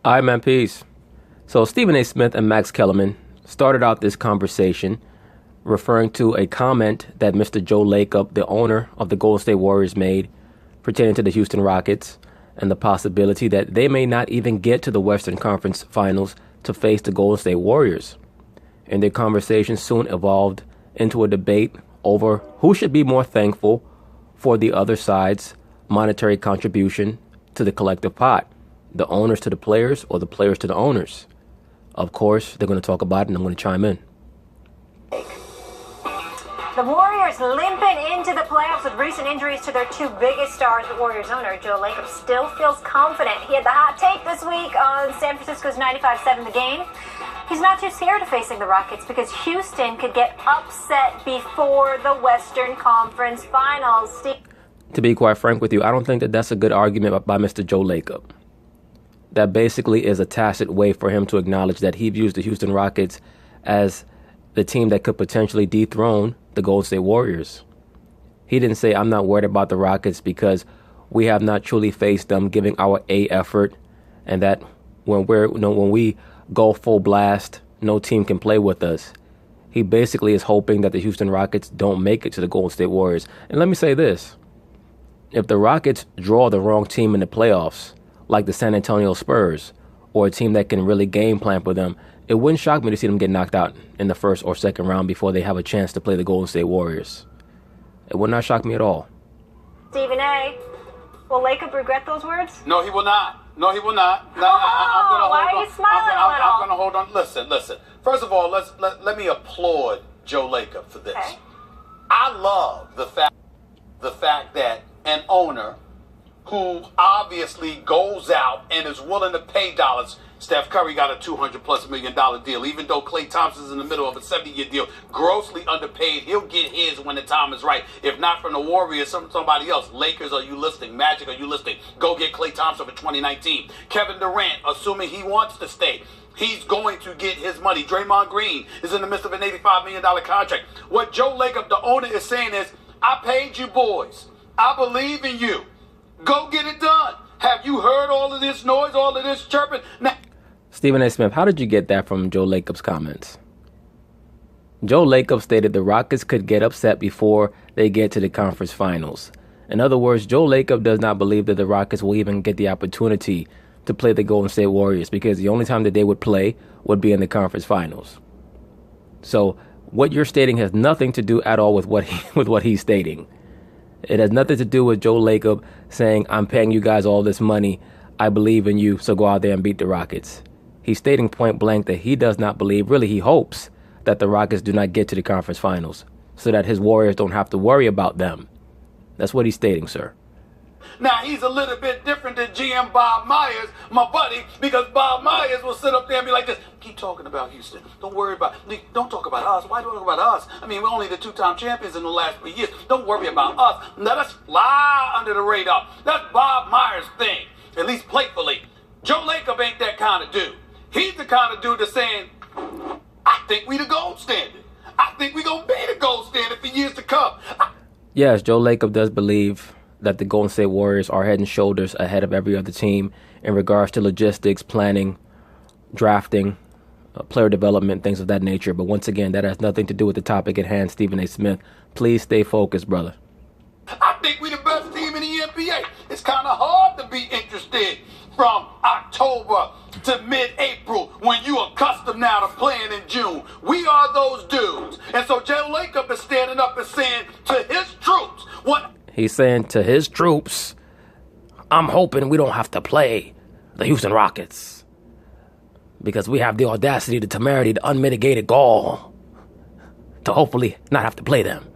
All right, man, peace. So Stephen A. Smith and Max Kellerman started out this conversation referring to a comment that Mr. Joe Lacob, the owner of the Golden State Warriors, made pertaining to the Houston Rockets and the possibility that they may not even get to the Western Conference Finals to face the Golden State Warriors. And their conversation soon evolved into a debate over who should be more thankful for the other side's monetary contribution to the collective pot, the owners to the players or the players to the owners. Of course, they're going to talk about it, and I'm going to chime in. The Warriors limping into the playoffs with recent injuries to their two biggest stars. The Warriors owner, Joe Lacob, still feels confident. He had the hot take this week on San Francisco's 95-7 The Game. He's not too scared of facing the Rockets because Houston could get upset before the Western Conference Finals. To be quite frank with you, I don't think that that's a good argument by Mr. Joe Lacob. That basically is a tacit way for him to acknowledge that he views the Houston Rockets as the team that could potentially dethrone the Golden State Warriors. He didn't say, I'm not worried about the Rockets because we have not truly faced them, giving our A effort, and that when we go full blast, no team can play with us. He basically is hoping that the Houston Rockets don't make it to the Golden State Warriors. And let me say this. If the Rockets draw the wrong team in the playoffs, like the San Antonio Spurs, or a team that can really game plan for them, it wouldn't shock me to see them get knocked out in the first or second round before they have a chance to play the Golden State Warriors. It would not shock me at all. Stephen A., will Lacob regret those words? No, he will not. No, he will not. No, why are you smiling a little? I'm going to hold on. Listen. First of all, let me applaud Joe Lacob for this. Okay. I love the fact that an owner who obviously goes out and is willing to pay dollars. Steph Curry got a $200+ million deal, even though Klay Thompson's in the middle of a 70-year deal, grossly underpaid. He'll get his when the time is right. If not from the Warriors, somebody else. Lakers, are you listening? Magic, are you listening? Go get Klay Thompson for 2019. Kevin Durant, assuming he wants to stay, he's going to get his money. Draymond Green is in the midst of an $85 million contract. What Joe Lacob, the owner, is saying is, I paid you boys. I believe in you. Go get it done. Have you heard all of this noise, all of this chirping? Now, Stephen A. Smith, how did you get that from Joe Lacob's comments? Joe Lacob stated the Rockets could get upset before they get to the conference finals. In other words, Joe Lacob does not believe that the Rockets will even get the opportunity to play the Golden State Warriors because the only time that they would play would be in the conference finals. So what you're stating has nothing to do at all with what he's stating. It has nothing to do with Joe Lacob saying, I'm paying you guys all this money. I believe in you, so go out there and beat the Rockets. He's stating point blank that he does not believe, really he hopes, that the Rockets do not get to the conference finals so that his Warriors don't have to worry about them. That's what he's stating, sir. Now, he's a little bit different than GM Bob Myers, my buddy, because Bob Myers will sit up there and be like this, keep talking about Houston. Don't worry about, don't talk about us. Why do you talk about us? I mean, we're only the two-time champions in the last 3 years. Don't worry about us. Let us fly under the radar. That's Bob Myers' thing, at least playfully. Joe Lacob ain't that kind of dude. He's the kind of dude that's saying, I think we the gold standard. I think we going to be the gold standard for years to come. Yes, Joe Lacob does believe that the Golden State Warriors are head and shoulders ahead of every other team in regards to logistics, planning, drafting, player development, things of that nature. But once again, that has nothing to do with the topic at hand, Stephen A. Smith. Please stay focused, brother. I think we're the best team in the NBA. It's kind of hard to be interested from October to mid-April when you're accustomed now to playing in June. We are those dudes. And so Joe Lacob is standing up and saying to his troops, what? He's saying to his troops, I'm hoping we don't have to play the Houston Rockets because we have the audacity, the temerity, the unmitigated gall to hopefully not have to play them.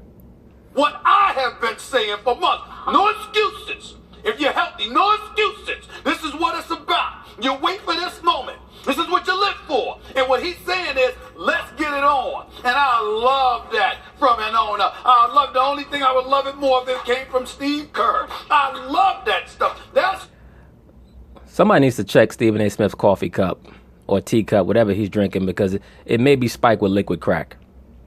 What I have been saying for months, no excuses. If you're healthy, no excuses. This is what it's about. You wait for this moment. This is what you live for. And what he's saying is, let's get it on. And I love that from an owner. I love the only thing I would love it more if it came from Steve Kerr. I love that stuff. That's Somebody needs to check Stephen A. Smith's coffee cup or teacup, whatever he's drinking, because it may be spiked with liquid crack.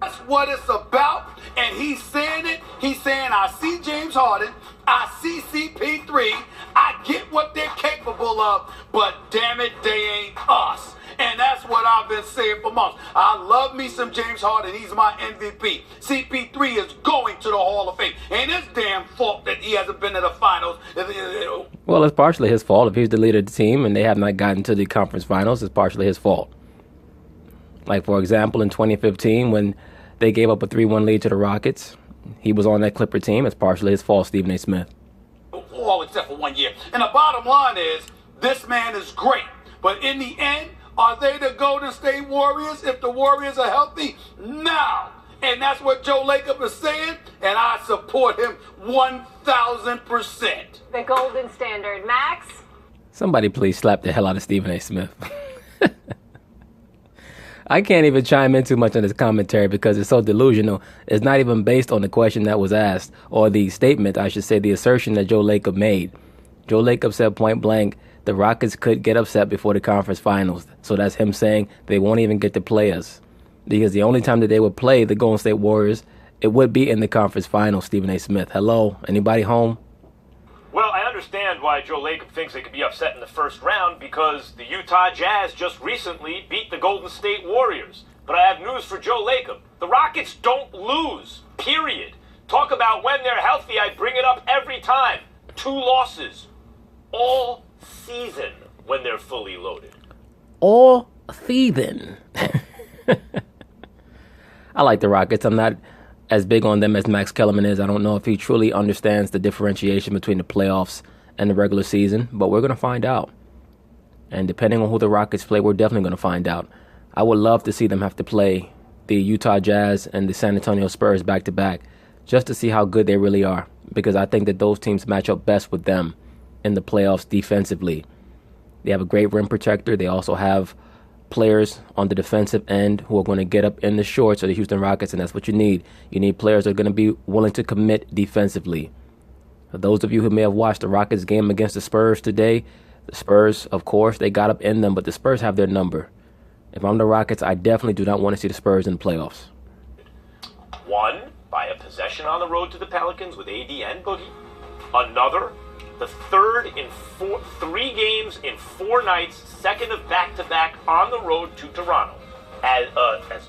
That's what it's about. And he's saying it. He's saying, I see James Harden. I see CP3. I get what they're capable of, but damn it, they ain't us. And that's what I've been saying for months. I love me some James Harden. He's my MVP. CP3 is going to the Hall of Fame. Ain't his damn fault that he hasn't been to the finals. Well, it's partially his fault. If he's the leader of the team and they have not gotten to the conference finals, it's partially his fault. Like, for example, in 2015, when they gave up a 3-1 lead to the Rockets, he was on that Clipper team. It's partially his fault, Stephen A. Smith. All except for 1 year. And the bottom line is, this man is great. But in the end, are they the Golden State Warriors if the Warriors are healthy? No. And that's what Joe Lacob is saying, and I support him 1,000%. The golden standard. Max? Somebody please slap the hell out of Stephen A. Smith. I can't even chime in too much on this commentary because it's so delusional. It's not even based on the question that was asked, or the statement, I should say, the assertion that Joe Lacob made. Joe Lacob said point blank, the Rockets could get upset before the conference finals. So that's him saying they won't even get to play us. Because the only time that they would play the Golden State Warriors, it would be in the conference finals, Stephen A. Smith. Hello? Anybody home? Well, I understand why Joe Lacob thinks they could be upset in the first round because the Utah Jazz just recently beat the Golden State Warriors. But I have news for Joe Lacob. The Rockets don't lose, period. Talk about when they're healthy, I bring it up every time. 2 losses all season when they're fully loaded. All season. I like the Rockets. I'm not as big on them as Max Kellerman is. I don't know if he truly understands the differentiation between the playoffs and the regular season, but we're going to find out. And depending on who the Rockets play, we're definitely going to find out. I would love to see them have to play the Utah Jazz and the San Antonio Spurs back-to-back just to see how good they really are, because I think that those teams match up best with them in the playoffs defensively. They have a great rim protector. They also have players on the defensive end who are going to get up in the shorts of the Houston Rockets, and that's what you need. You need players that are going to be willing to commit defensively. For those of you who may have watched the Rockets game against the Spurs today, the Spurs, of course, they got up in them, but the Spurs have their number. If I'm the Rockets, I definitely do not want to see the Spurs in the playoffs. 1, by a possession on the road to the Pelicans with AD and Boogie. Another, the third in 3 games in 4 nights, second of back-to-back on the road to Toronto. As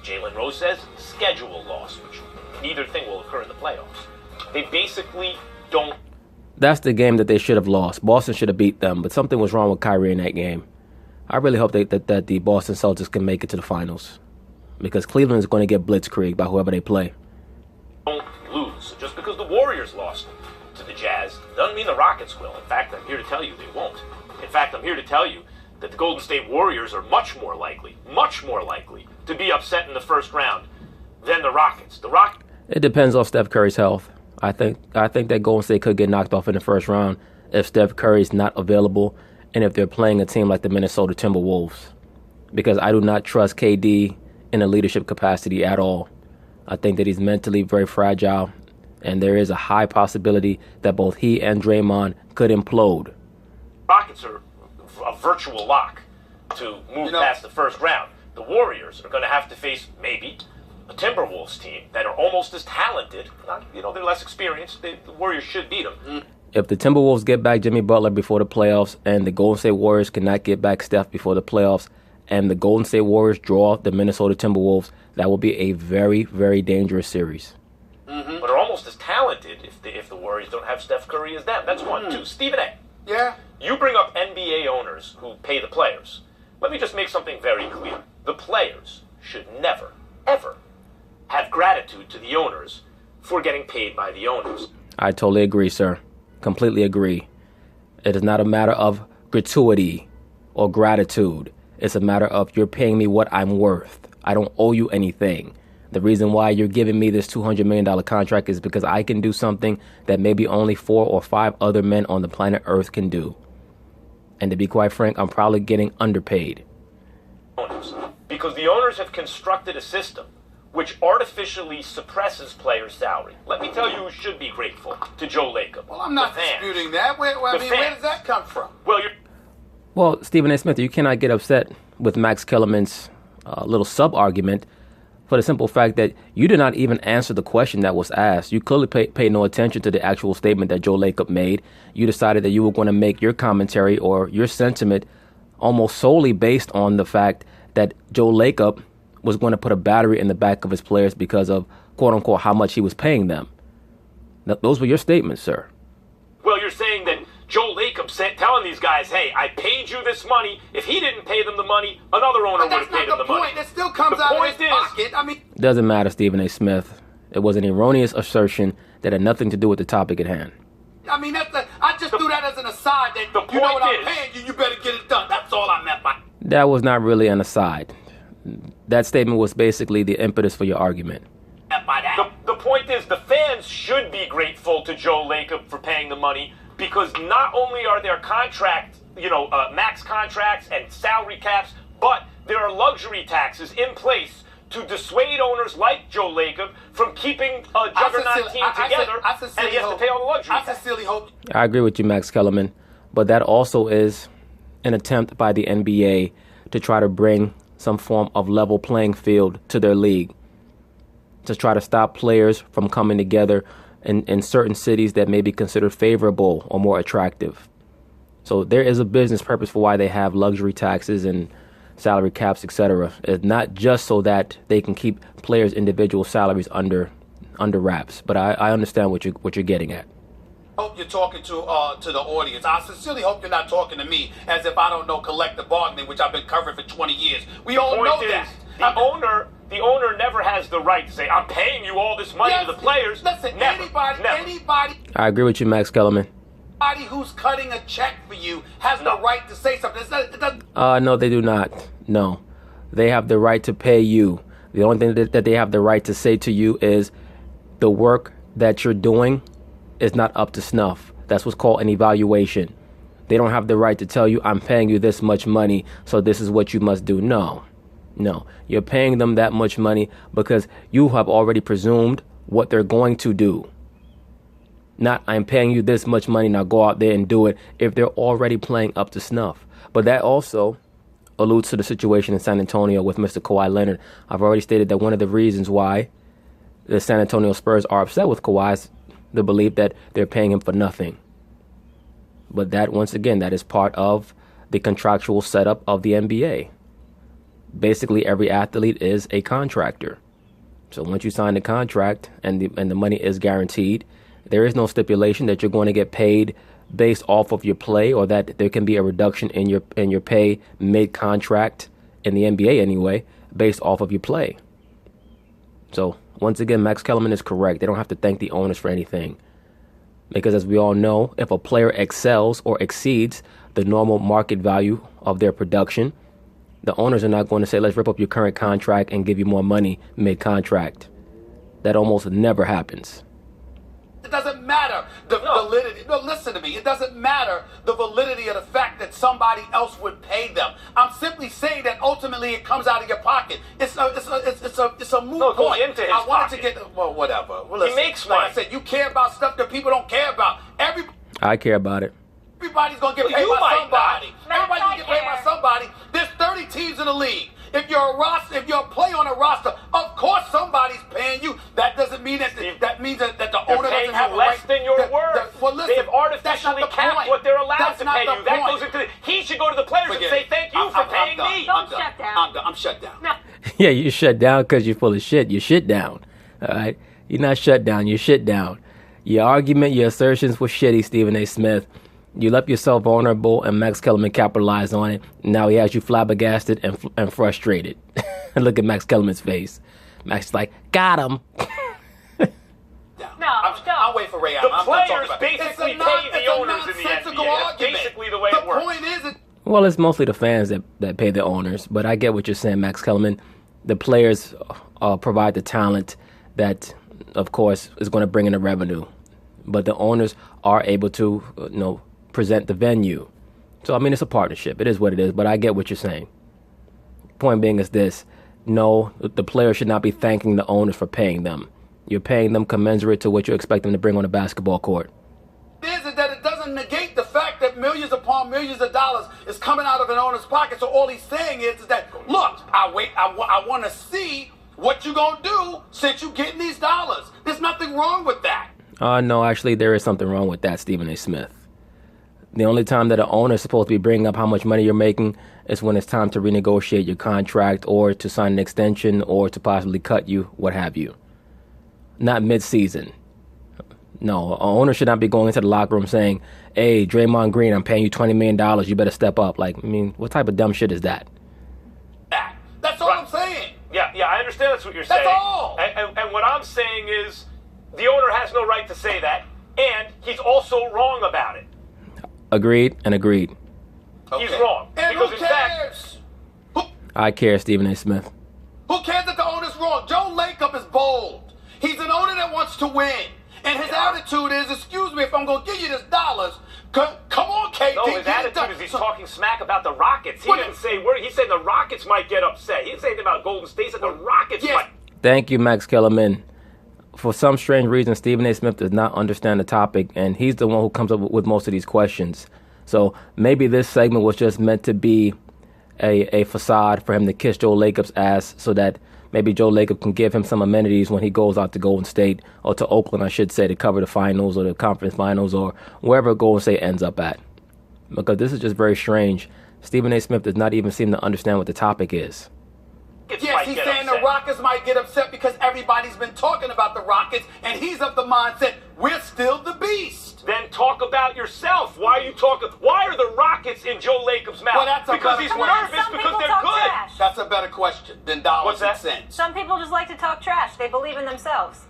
Jalen Rose says, schedule loss, which neither thing will occur in the playoffs. They basically don't. That's the game that they should have lost. Boston should have beat them, but something was wrong with Kyrie in that game. I really hope that the Boston Celtics can make it to the finals, because Cleveland is going to get blitzkrieg by whoever they play. Don't lose. Just because the Warriors lost to the Jazz doesn't mean the Rockets will. In fact, I'm here to tell you they won't. In fact, I'm here to tell you that the Golden State Warriors are much more likely to be upset in the first round than the Rockets. It depends on Steph Curry's health. I think that Golden State could get knocked off in the first round if Steph Curry's not available and if they're playing a team like the Minnesota Timberwolves, because I do not trust KD in a leadership capacity at all. I think that he's mentally very fragile, and there is a high possibility that both he and Draymond could implode. Rockets are a virtual lock to move past the first round. The Warriors are going to have to face maybe a Timberwolves team that are almost as talented. They're less experienced. The Warriors should beat them. If the Timberwolves get back Jimmy Butler before the playoffs and the Golden State Warriors cannot get back Steph before the playoffs and the Golden State Warriors draw the Minnesota Timberwolves, that will be a very, very dangerous series. Mm-hmm. But are almost as talented if the Warriors don't have Steph Curry as them. That's 1. 2. Stephen A. Yeah? You bring up NBA owners who pay the players. Let me just make something very clear. The players should never, ever have gratitude to the owners for getting paid by the owners. I totally agree, sir. Completely agree. It is not a matter of gratuity or gratitude. It's a matter of you're paying me what I'm worth. I don't owe you anything. The reason why you're giving me this $200 million contract is because I can do something that maybe only 4 or 5 other men on the planet Earth can do. And to be quite frank, I'm probably getting underpaid. Because the owners have constructed a system which artificially suppresses players' salary. Let me tell you who should be grateful to Joe Lacob. Well, I'm not disputing that. Where does that come from? Well, Stephen A. Smith, you cannot get upset with Max Kellerman's little sub-argument for the simple fact that you did not even answer the question that was asked. You clearly paid no attention to the actual statement that Joe Lacob made. You decided that you were going to make your commentary or your sentiment almost solely based on the fact that Joe Lacob was going to put a battery in the back of his players because of, quote unquote, how much he was paying them. Those were your statements, sir. Well, you're saying that Joe Lacob telling these guys, hey, I paid you this money. If he didn't pay them the money, another owner would have paid him the money. That still comes out of his pocket. I mean, doesn't matter, Stephen A. Smith. It was an erroneous assertion that had nothing to do with the topic at hand. I mean, I just threw that as an aside that the you know what point I'm paying you, you better get it done. That's all I meant by that. Was not really an aside. That statement was basically the impetus for your argument. The point is the fans should be grateful to Joe Lacob for paying the money because not only are there max contracts and salary caps, but there are luxury taxes in place to dissuade owners like Joe Lacob from keeping a juggernaut team together, and he has to pay all the luxury taxes. I sincerely hope. I agree with you, Max Kellerman, but that also is an attempt by the NBA to try to bring some form of level playing field to their league, to try to stop players from coming together in certain cities that may be considered favorable or more attractive. So there is a business purpose for why they have luxury taxes and salary caps, etc. It's not just so that they can keep players' individual salaries under wraps. But I understand what you're getting at. I hope you're talking to the audience. I sincerely hope you're not talking to me as if I don't know collective bargaining, which I've been covering for 20 years. We all know that. The owner never has the right to say, I'm paying you all this money to the players. Listen, never. anybody. I agree with you, Max Kellerman. Anybody who's cutting a check for you has the right to say something. No, they do not. No, they have the right to pay you. The only thing that they have the right to say to you is the work that you're doing is not up to snuff. That's what's called an evaluation. They don't have the right to tell you, I'm paying you this much money, so this is what you must do. No, you're paying them that much money because you have already presumed what they're going to do. Not, I'm paying you this much money, now go out there and do it, if they're already playing up to snuff. But that also alludes to the situation in San Antonio with Mr. Kawhi Leonard. I've already stated that one of the reasons why the San Antonio Spurs are upset with Kawhi is the belief that they're paying him for nothing. But that, once again, that is part of the contractual setup of the NBA. Basically, every athlete is a contractor. So once you sign the contract and the money is guaranteed, there is no stipulation that you're going to get paid based off of your play, or that there can be a reduction in your pay mid-contract in the NBA anyway, based off of your play. So once again, Max Kellerman is correct. They don't have to thank the owners for anything. Because as we all know, if a player excels or exceeds the normal market value of their production, the owners are not going to say, let's rip up your current contract and give you more money mid-contract. That almost never happens. It doesn't matter the validity. No, listen to me. It doesn't matter the validity of the fact that somebody else would pay them. I'm simply saying that ultimately it comes out of your pocket. It's a moot point. Into his I wanted pocket. to get whatever. Well, listen, He makes like one. I said, you care about stuff that people don't care about. I care about it. Everybody's gonna get paid You by might somebody. not. Everybody's gonna get paid by somebody. There's 30 teams in the league. If you're a roster, if you're a player on a roster, of course somebody's paying you. That doesn't mean that that means that the owner doesn't have a right. Less than your worth. Well, listen, they have artificially capped what they're allowed to pay you. That goes into he should go to the players and say thank you for paying me. Don't shut down. I'm shut down. No. Yeah, you shut down because you're full of shit. You're shit down. All right? You're not shut down. You're shit down. Your argument, your assertions were shitty, Stephen A. Smith. You left yourself vulnerable, and Max Kellerman capitalized on it. Now he has you flabbergasted and frustrated. Look at Max Kellerman's face. Max is like, got him. I'll wait for Ray. The players basically pay the owners in the NBA. That's basically the way it works. The point is, Well, it's mostly the fans that pay the owners, but I get what you're saying, Max Kellerman. The players provide the talent that, of course, is going to bring in the revenue. But the owners are able to, present the venue. So, I mean, it's a partnership. It is what it is, but I get what you're saying. Point being is this. No, the players should not be thanking the owners for paying them. You're paying them commensurate to what you expect them to bring on a basketball court. is that it doesn't negate the fact that millions upon millions of dollars is coming out of an owner's pocket. So all he's saying is that, look, I want to see what you gonna do since you getting these dollars. There's nothing wrong with that. No, actually, there is something wrong with that, Stephen A. Smith. The only time that an owner is supposed to be bringing up how much money you're making is when it's time to renegotiate your contract or to sign an extension or to possibly cut you, what have you. Not mid-season. No, an owner should not be going into the locker room saying, hey, Draymond Green, I'm paying you $20 million. You better step up. Like, I mean, what type of dumb shit is that? That's all I'm saying. Yeah, I understand that's what you're saying. That's all. And what I'm saying is the owner has no right to say that, and he's also wrong about it. Agreed and agreed. Okay. He's wrong. And because who in cares? I care, Stephen A. Smith. Who cares if the owner's wrong? Joe Lacob is bold. He's an owner that wants to win. And his attitude is, excuse me, if I'm going to give you this dollars, come on, KD. No, his attitude is he's talking smack about the Rockets. He didn't say where. He said the Rockets might get upset. He didn't say anything about Golden State. He said the Rockets might. Thank you, Max Kellerman. For some strange reason, Stephen A. Smith does not understand the topic, and he's the one who comes up with most of these questions. So maybe this segment was just meant to be a facade for him to kiss Joe Lacob's ass so that maybe Joe Lacob can give him some amenities when he goes out to Golden State, or to Oakland, I should say, to cover the finals or the conference finals or wherever Golden State ends up at. Because this is just very strange. Stephen A. Smith does not even seem to understand what the topic is. Yes, he's saying the Rockets might get upset because everybody's been talking about the Rockets, and he's of the mindset, we're still the beast. Then talk about yourself. Why are you talking? Why are the Rockets in Joe Lacob's mouth? Well, that's a because better he's question. nervous Some because people they're talk good. trash. That's a better question than dollars What's that? and cents. Some people just like to talk trash. They believe in themselves.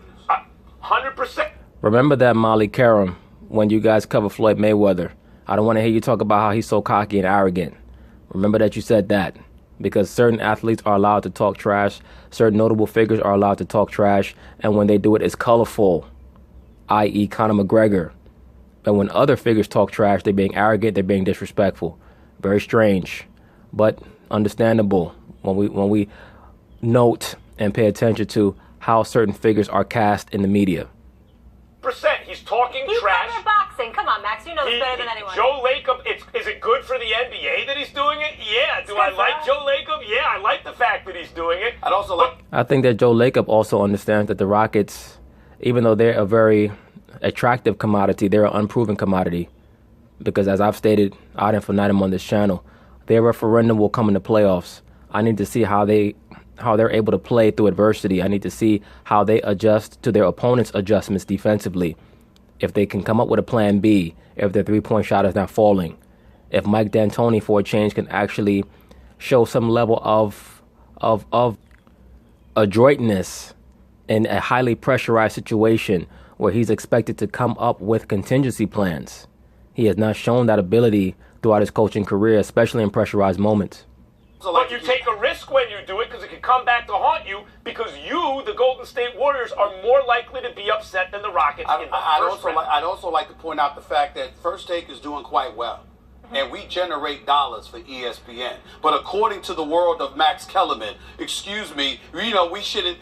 100%. Remember that, Molly Karam, when you guys cover Floyd Mayweather. I don't want to hear you talk about how he's so cocky and arrogant. Remember that you said that. Because certain athletes are allowed to talk trash, certain notable figures are allowed to talk trash, and when they do it, it's colorful, i.e. Conor McGregor. And when other figures talk trash, they're being arrogant, they're being disrespectful. Very strange, but understandable when we note and pay attention to how certain figures are cast in the media. He's talking He's trash. better at boxing. Come on, Max. You know this better than anyone. Joe Lacob, is it good for the NBA that he's doing it? Yeah. Do I like Joe Lacob? Yeah, I like the fact that he's doing it. I'd also like... I think that Joe Lacob also understands that the Rockets, even though they're a very attractive commodity, they're an unproven commodity. Because as I've stated ad infinitum on this channel, their referendum will come in the playoffs. I need to see how they're able to play through adversity. I need to see how they adjust to their opponent's adjustments defensively. If they can come up with a plan B, if their three-point shot is not falling, if Mike D'Antoni for a change can actually show some level of adroitness in a highly pressurized situation where he's expected to come up with contingency plans. He has not shown that ability throughout his coaching career, especially in pressurized moments. But you take a risk when you do it because it can come back to haunt you because you, the Golden State Warriors, are more likely to be upset than the Rockets in the first round. I'd also like to point out the fact that First Take is doing quite well. And we generate dollars for ESPN. But according to the world of Max Kellerman, excuse me, we shouldn't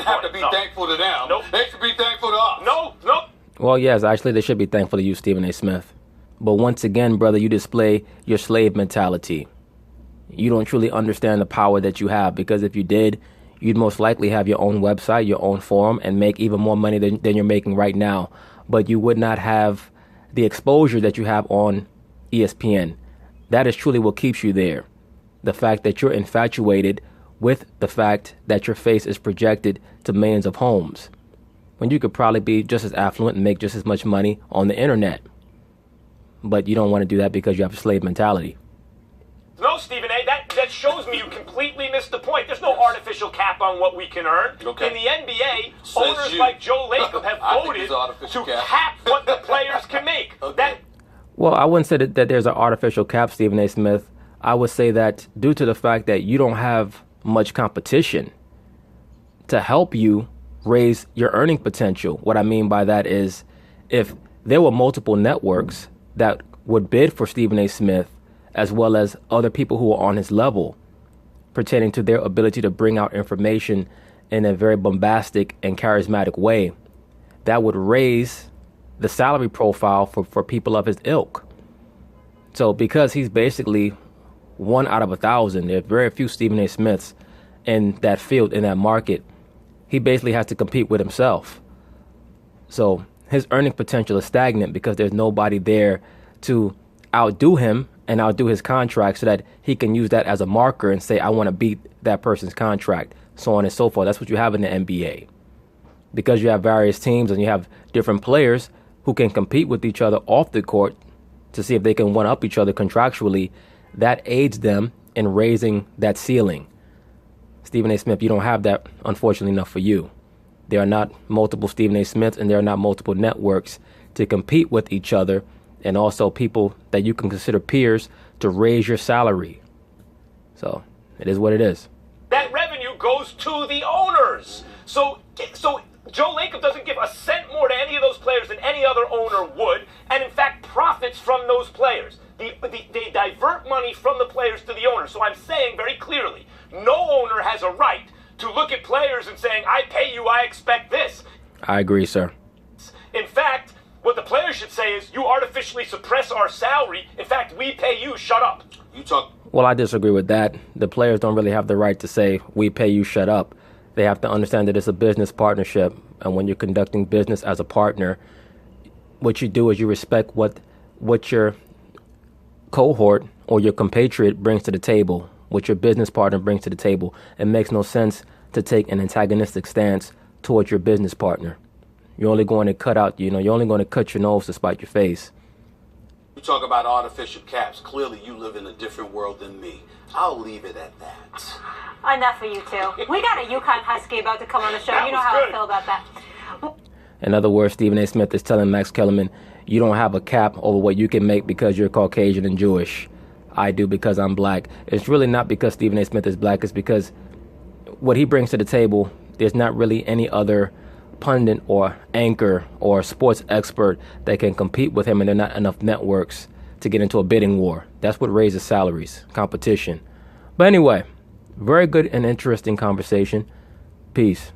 have to be thankful to them. Nope. They should be thankful to us. No. Well, yes, actually, they should be thankful to you, Stephen A. Smith. But once again, brother, you display your slave mentality. You don't truly understand the power that you have, because if you did, you'd most likely have your own website, your own forum, and make even more money than you're making right now. But you would not have the exposure that you have on ESPN. That is truly what keeps you there. The fact that you're infatuated with the fact that your face is projected to millions of homes, when you could probably be just as affluent and make just as much money on the internet. But you don't want to do that because you have a slave mentality. No, Stephen A., that shows me you completely missed the point. There's no artificial cap on what we can earn. Okay. In the NBA, Says owners you. like Joe Lacob have I think voted there's artificial to cap. cap what the players can make. Okay. Well, I wouldn't say that there's an artificial cap, Stephen A. Smith. I would say that due to the fact that you don't have much competition to help you raise your earning potential. What I mean by that is if there were multiple networks that would bid for Stephen A. Smith, as well as other people who are on his level, pertaining to their ability to bring out information in a very bombastic and charismatic way, that would raise the salary profile for people of his ilk. So because he's basically 1 out of 1,000, there are very few Stephen A. Smiths in that field, in that market, he basically has to compete with himself. So his earning potential is stagnant because there's nobody there to outdo him and outdo his contract so that he can use that as a marker and say, I want to beat that person's contract, so on and so forth. That's what you have in the NBA. Because you have various teams and you have different players who can compete with each other off the court to see if they can one-up each other contractually, that aids them in raising that ceiling. Stephen A. Smith, you don't have that, unfortunately enough for you. There are not multiple Stephen A. Smiths and there are not multiple networks to compete with each other and also people that you can consider peers to raise your salary. So it is what it is. That revenue goes to the owners. So Joe Lacob doesn't give a cent more to any of those players than any other owner would, and in fact profits from those players. They divert money from the players to the owners. So I'm saying very clearly, no owner has a right to look at players and saying, I pay you, I expect this. I agree, sir. In fact, what the players should say is, you artificially suppress our salary. In fact, we pay you, shut up. Well, I disagree with that. The players don't really have the right to say, we pay you, shut up. They have to understand that it's a business partnership. And when you're conducting business as a partner, what you do is you respect what your cohort or your compatriot brings to the table, what your business partner brings to the table. It makes no sense to take an antagonistic stance towards your business partner. You're only going to you're only going to cut your nose to spite your face. You talk about artificial caps. Clearly, you live in a different world than me. I'll leave it at that. Enough for you two. We got a UConn Husky about to come on the show. You know how I feel about that. In other words, Stephen A. Smith is telling Max Kellerman, you don't have a cap over what you can make because you're Caucasian and Jewish. I do because I'm black. It's really not because Stephen A. Smith is black. It's because what he brings to the table, there's not really any other pundit or anchor or sports expert that can compete with him, and there are not enough networks to get into a bidding war. That's what raises salaries, competition. But anyway, very good and interesting conversation. Peace.